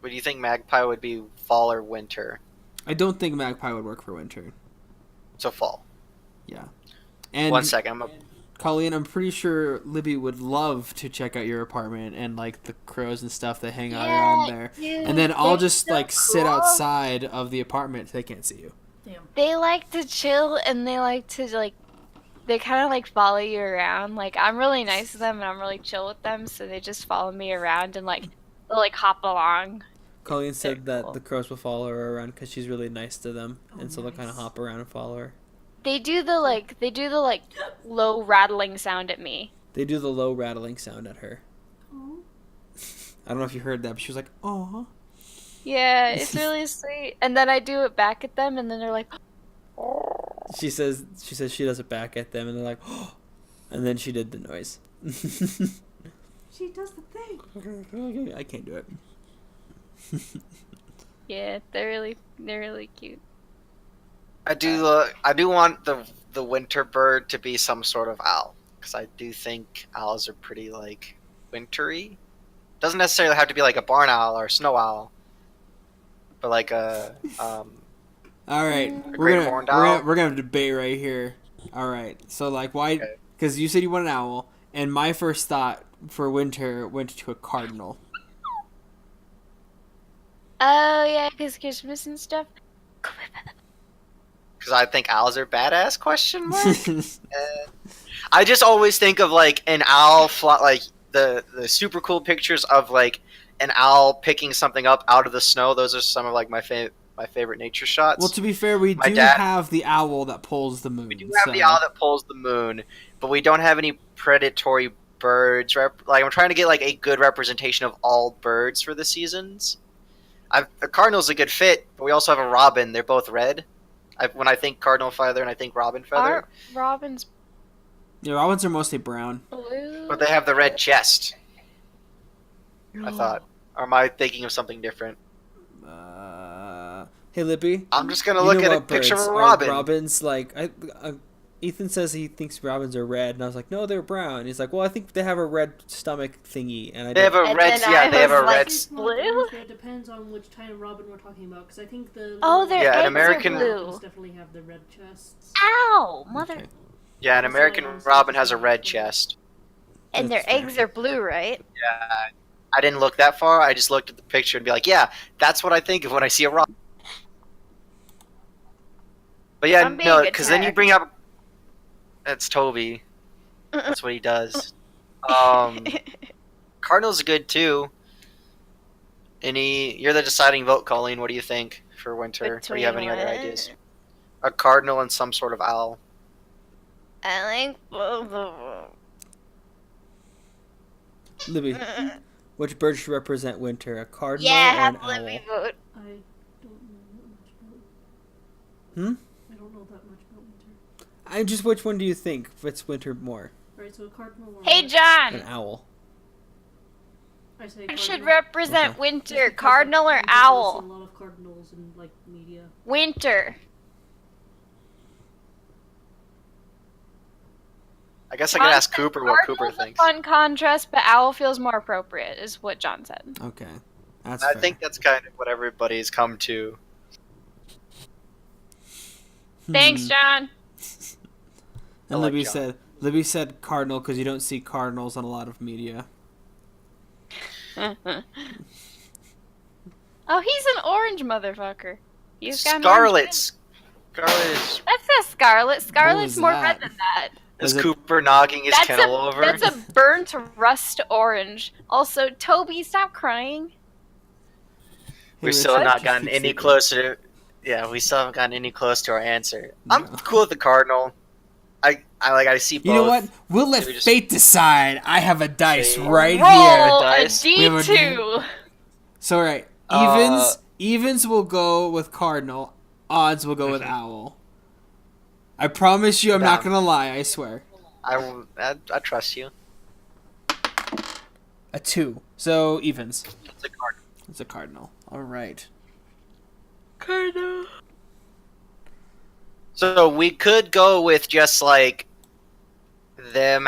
Would you think magpie would be fall or winter? I don't think magpie would work for winter. So fall. Yeah. And 1 second. Colleen, I'm pretty sure Libby would love to check out your apartment and like the crows and stuff that hang out around there. Dude, and then I'll just like sit outside of the apartment so they can't see you. Damn. They like to chill, and they like to they kind of like follow you around. Like, I'm really nice to them and I'm really chill with them, so they just follow me around and like they'll like hop along. Colleen said that the crows will follow her around because she's really nice to them, and so they'll kind of hop around and follow her. They do the low rattling sound at me. They do the low rattling sound at her. Oh. I don't know if you heard that, but she was like, "Aw." Yeah, it's really sweet. And then I do it back at them, and then they're like, "Oh." She says she does it back at them, and they're like, "Oh," and then she did the noise. She does the thing. I can't do it. Yeah, they're really cute. I do want the winter bird to be some sort of owl, because I do think owls are pretty like wintry. Doesn't necessarily have to be like a barn owl or a snow owl, but like a All right, great horned owl. we're gonna debate right here. All right, so like why? Because you said you want an owl, and my first thought for winter went to a cardinal. Oh yeah, because Christmas and stuff. Because I think owls are badass? Question mark. I just always think of like an owl like the super cool pictures of like an owl picking something up out of the snow. Those are some of like my favorite nature shots. Well, to be fair, we do have the owl that pulls the moon. We do have the owl that pulls the moon, but we don't have any predatory birds. Like, I'm trying to get like a good representation of all birds for the seasons. The cardinal's a good fit, but we also have a robin. They're both red. When I think cardinal feather and I think robin feather. Aren't robins Yeah, robins are mostly brown. blue? But they have the red chest. I thought. Or am I thinking of something different? Hey, Lippy. I'm just gonna look at a picture of a robin. Robins, like, Ethan says he thinks robins are red, and I was like, no, they're brown. He's like, well, I think they have a red stomach thingy, and they have a red. Yeah, they have a red. Blue? It depends on which kind of robin we're talking about, because I think the Their eggs American are blue. robins definitely have the red chests. Ow, mother! Okay. Yeah, an American robin has a red chest. And their eggs are blue, right? Yeah, I didn't look that far. I just looked at the picture and be like, yeah, that's what I think of when I see a robin. But yeah, no, because then you bring up. That's Toby. That's what he does. Cardinals are good too. You're the deciding vote, Colleen. What do you think for winter? Or do you have any other ideas? A cardinal and some sort of owl. I like both of them. Libby, which bird should represent winter? A cardinal Yeah, or an have owl? Libby vote. I don't know that much about. I don't know that much about winter. Which one do you think fits winter more? Right, so a cardinal. Or Hey, An John! owl. I say I cardinal. should represent Okay. winter. Just because Cardinal or I see owl? a lot of cardinals in like media. Winter. I guess I could ask Cooper what Cooper Cardinal's a thinks. fun contrast, but owl feels more appropriate, is what John said. Okay, that's I fair. think that's kind of what everybody's come to. Thanks, John. And like Libby said cardinal because you don't see cardinals on a lot of media. Oh, he's an orange motherfucker. He's got an Scarlet. orange Scarlet is... That's not Scarlet. Scarlet's was more that? red than that. Is Was it- Cooper nogging his kennel over? That's a burnt rust orange. Also, Toby, stop crying. We've Hey, still Richard, not just gotten keep any sleeping. closer. Yeah, we still haven't gotten any close to our answer. I'm No. cool with the Cardinal. I see both. You know what? We'll let Should we just- fate decide. I have a dice Fate. right Roll here. a Dice. We have a- D2. So right, evens will go with cardinal, odds will go with owl. I promise you, I'm not Down. gonna lie. I swear. I trust you. A 2. So evens. It's a Cardinal. It's a cardinal. All right. Cardinal. So we could go with just like them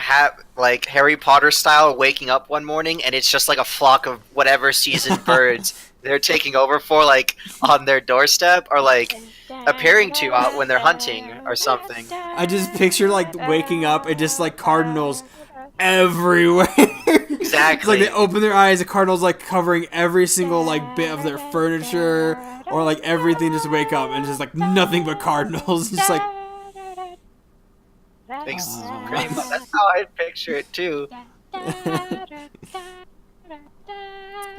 like Harry Potter style waking up one morning and it's just like a flock of whatever seasoned birds they're taking over for like on their doorstep or like appearing to out when they're hunting or something. I just picture like waking up and just like cardinals everywhere. It's Exactly. like they open their eyes, the cardinals like covering every single like bit of their furniture or like everything. Just wake up and just like nothing but cardinals. Just like Thanks. Aw. Pretty much. That's how I picture it too. all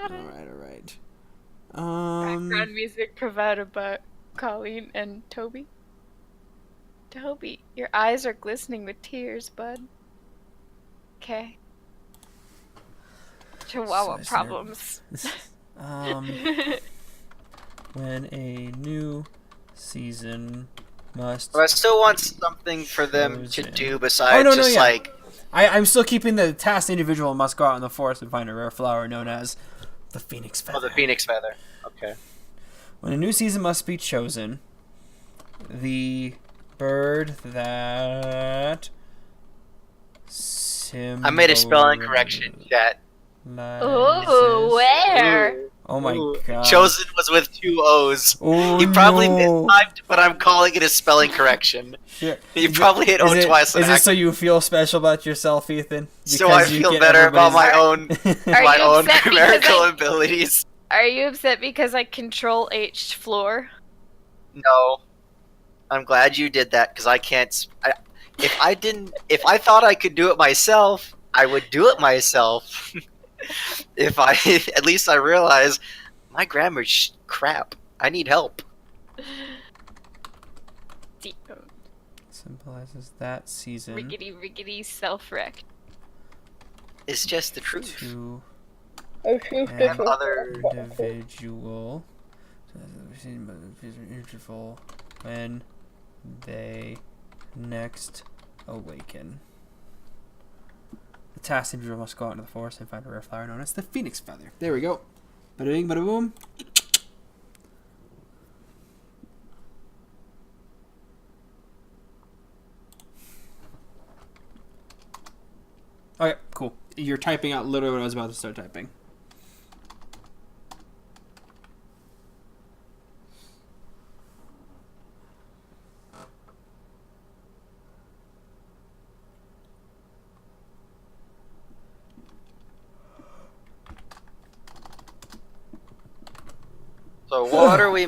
right. Background music provided by Colleen and Toby. Toby, your eyes are glistening with tears, bud. Okay. Chihuahua So problems. When a new season must. But I still want something for them to Frozen. do besides no, just yeah. like I'm still keeping the task. The individual must go out in the forest and find a rare flower known as the phoenix feather. the phoenix feather. Okay. When a new season must be chosen, the bird that I made a spelling correction, chat. Ooh, where? Oh my Ooh. god. Chosen was with 2 O's. Oh, You probably no. mistyped, but I'm calling it a spelling correction. Shit. You probably hit O twice. Is it so you feel special about yourself, Ethan? So I Because you feel get better about my everybody's- own Are my you own upset because numerical I- abilities. Are you upset because I control H floor? No, I'm glad you did that because I can't. If I thought I could do it myself, I would do it myself. At least I realize my grammar's crap. I need help. Symbolizes that season Riggedy self-wrecked. It's just the truth. to I have other. individual interval when they next awaken. The task individual must go out into the forest and find a rare flower known as the phoenix feather. There we go. Bada bing, bada boom. Okay, cool. You're typing out literally what I was about to start typing. So what are we?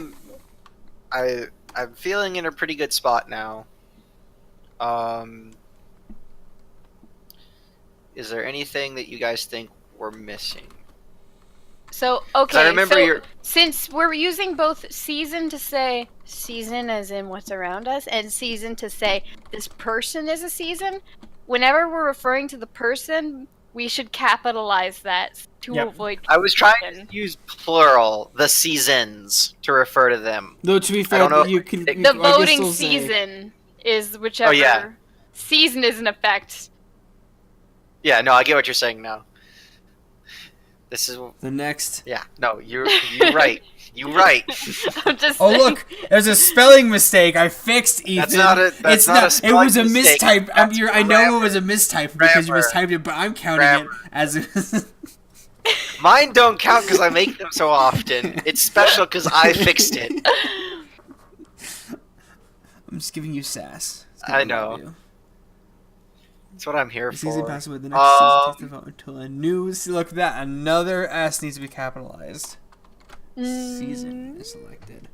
I'm feeling in a pretty good spot now. Is there anything that you guys think we're missing? So, okay, I remember so your- since we're using both season to say season as in what's around us and season to say this person is a season, whenever we're referring to the person, we should capitalize that to Yep. avoid I was trying confusion. to use plural, the seasons, to refer to them. Though to be fair, don't know you if can. the I The can voting still say- season is whichever Oh, yeah. season is in effect. Yeah, no, I get what you're saying now. This is The next. yeah, no, you're right. You right. I'm just Oh saying. look, there's a spelling mistake. I fixed Ethan. That's not a It spelling was a mistake. mistype. That's I know grammar. it was a mistype because you Grammar. mistyped it, but I'm counting Grammar. it as. Mine don't count because I make them so often. It's special because I fixed it. I'm just giving you sass. It's I gonna know. love you. That's what I'm here The season for. passes away. The next season takes development until a new. Look at that. Another S needs to be capitalized. Season is selected.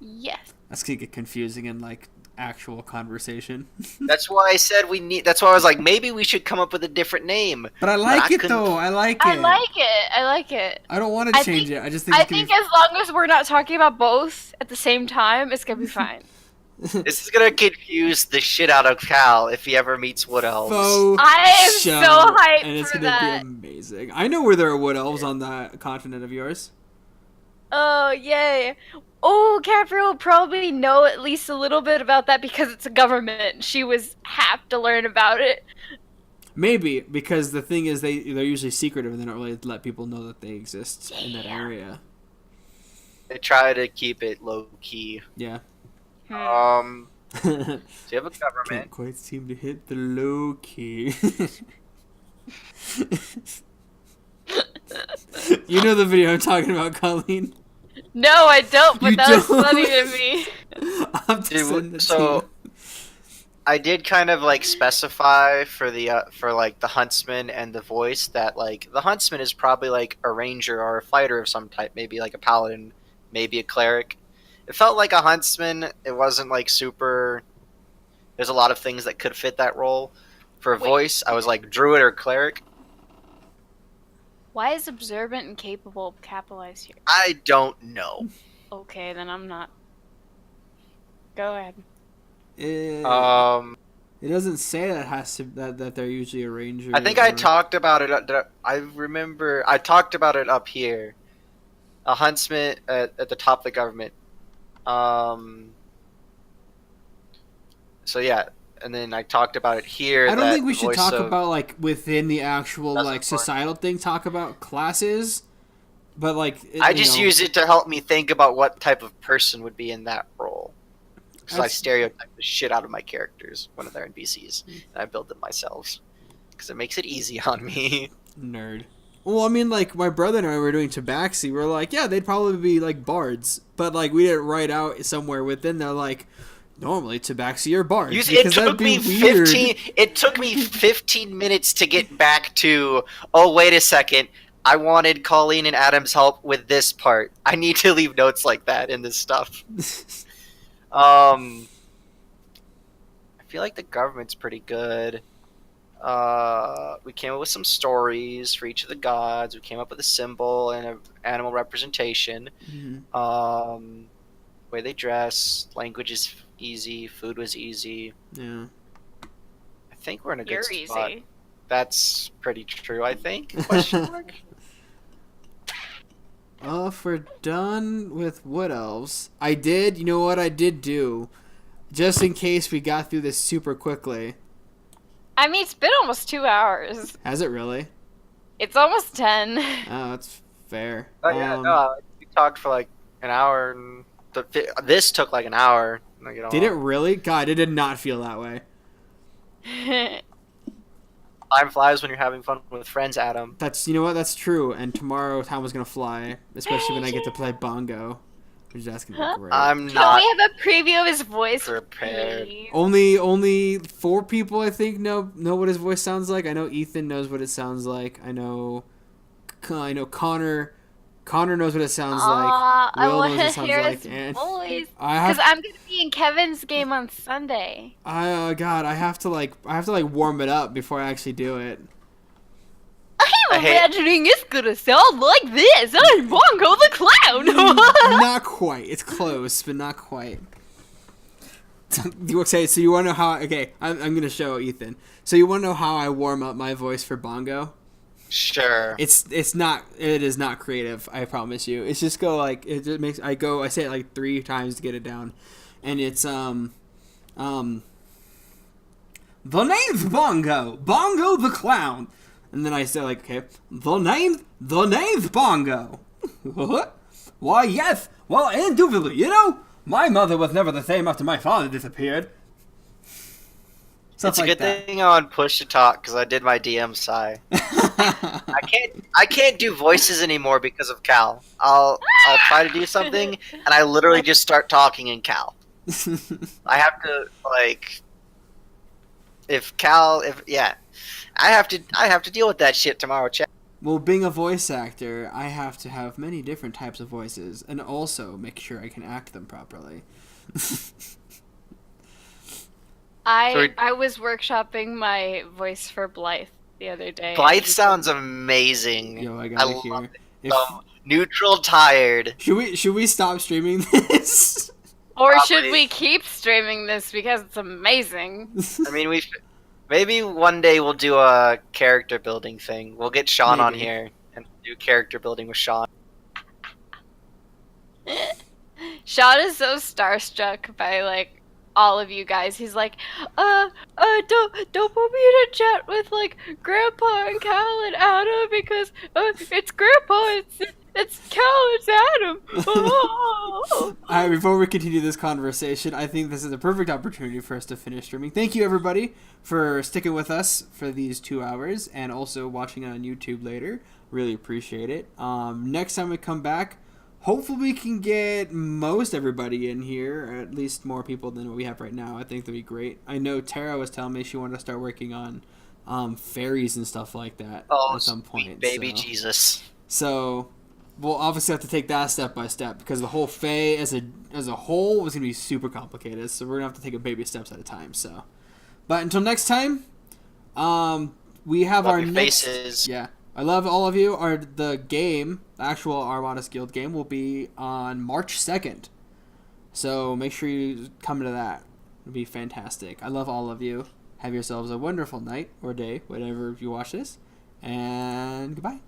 Yes. That's gonna get confusing in like actual conversation. That's why I said we need. That's why I was like, maybe we should come up with a different name. But I like it couldn't- though. I like it. I like it. I like it. I don't want to I change think- it. I just think. I it's gonna think as long as we're not talking about both at the same time, it's gonna be fine. This is gonna confuse the shit out of Cal if he ever meets Wood Elves. Faux I am show, so hyped and it's for gonna that. be amazing. I know where there are Wood Elves on that continent of yours. Oh, yay. Oh, Catherine will probably know at least a little bit about that because it's a government. She was have to learn about it. Maybe because the thing is they're usually secretive and they don't really let people know that they exist in that Yeah. area. They try to keep it low key. Yeah. So you have a Can't government. quite seem to hit the low key. You know the video I'm talking about, Colleen? No, I don't, but You that was don't? funny to me. I'll have to send it to So you. I did kind of like specify for the for like the huntsman and the voice that like the huntsman is probably like a ranger or a fighter of some type, maybe like a paladin, maybe a cleric. It felt like a huntsman. It wasn't like super. There's a lot of things that could fit that role. For a Wait. voice, I was like druid or cleric. Why is observant and capable capitalized here? I don't know. Okay, then I'm not. Go ahead. It doesn't say that it has to that they're usually a ranger. I think I or- talked about it. I remember I talked about it up here. A huntsman at the top of the government. So yeah, and then I talked about it here. I don't that think we the should voice talk of- about like within the actual That's like important. societal thing. Talk about classes, but like I just use it to help me think about what type of person would be in that role. Because I That's- stereotype the shit out of my characters when they're NPCs, and I build them myself. Because it makes it easy on me. nerd. Well, I mean, like my brother and I were doing Tabaxi. We're like, yeah, they'd probably be like bards, but like we didn't write out somewhere within there like normally Tabaxi are bards. It because that'd took be me weird. 15. It took me 15 minutes to get back to. Oh, wait a second. I wanted Colleen and Adam's help with this part. I need to leave notes like that in this stuff. I feel like the government's pretty good. We came up with some stories for each of the gods. We came up with a symbol and an animal representation. Mhm. Way they dress, language is easy, food was easy. Yeah. I think we're in a good You're spot. easy. That's pretty true, I think. Question mark? If we're done with Wood Elves, you know what I did do? Just in case we got through this super quickly. I mean, it's been almost 2 hours. Has it really? It's almost 10. Oh, that's fair. Oh yeah, no, we talked for like an hour, and this took like an hour. Like, Did it really? God, it did not feel that way. Time flies when you're having fun with friends, Adam. You know what? That's true. And tomorrow, time was gonna fly, especially when I get to play bongo, which is gonna Huh? be great. I'm Can not we have a preview of his voice, prepared. please? Only 4 people I think know what his voice sounds like. I know Ethan knows what it sounds like. I know Connor. Connor knows what it sounds like. I Will knows want what it to sounds hear like, his and voice. I Because have. I'm going to be in Kevin's game on Sunday. God, I have to warm it up before I actually do it. I I'm hate- imagining it's going to sound like this. I'm Bongo the Clown. Not quite. It's close, but not quite. You okay? So you want to know how? Okay, I'm gonna show Ethan. So you want to know how I warm up my voice for bongo? Sure. It is not creative. I promise you. It's just go like it just makes. I say it like 3 times to get it down, and it's the name's Bongo the Clown, and then I say like okay the name's Bongo. Why, yes. Well, indubitably, you know, my mother was never the same after my father disappeared. Stuff It's a like good that. thing on push to talk because I did my DM sigh. I can't do voices anymore because of Cal. I'll try to do something and I literally just start talking in Cal. I have to like I have to deal with that shit tomorrow, chat. Well, being a voice actor, I have to have many different types of voices and also make sure I can act them properly. I was workshopping my voice for Blythe the other day. Blythe sounds amazing. Yo, I got it love here. it. Neutral tired. Should we stop streaming this? Or Probably. should we keep streaming this because it's amazing? I mean, maybe one day we'll do a character building thing. We'll get Sean on Maybe. here and do character building with Sean. Sean is so starstruck by like all of you guys. He's like, don't put me in a chat with like Grandpa and Cal and Adam because it's Grandpa, it's Cal, it's Adam. Alright, before we continue this conversation, I think this is a perfect opportunity for us to finish streaming. Thank you, everybody, for sticking with us for these 2 hours and also watching it on YouTube later. Really appreciate it. Next time we come back, hopefully we can get most everybody in here, or at least more people than what we have right now. I think that'd be great. I know Tara was telling me she wanted to start working on fairies and stuff like that at some point. Baby Jesus. So we'll obviously have to take that step by step because the whole Fae as a whole was going to be super complicated. So we're going to have to take it baby steps at a time. So, but until next time, we have Love our your next... faces. Yeah. I love all of you. The game, the actual Armadas Guild game, will be on March 2nd. So make sure you come to that. It'll be fantastic. I love all of you. Have yourselves a wonderful night or day, whatever you watch this. And goodbye.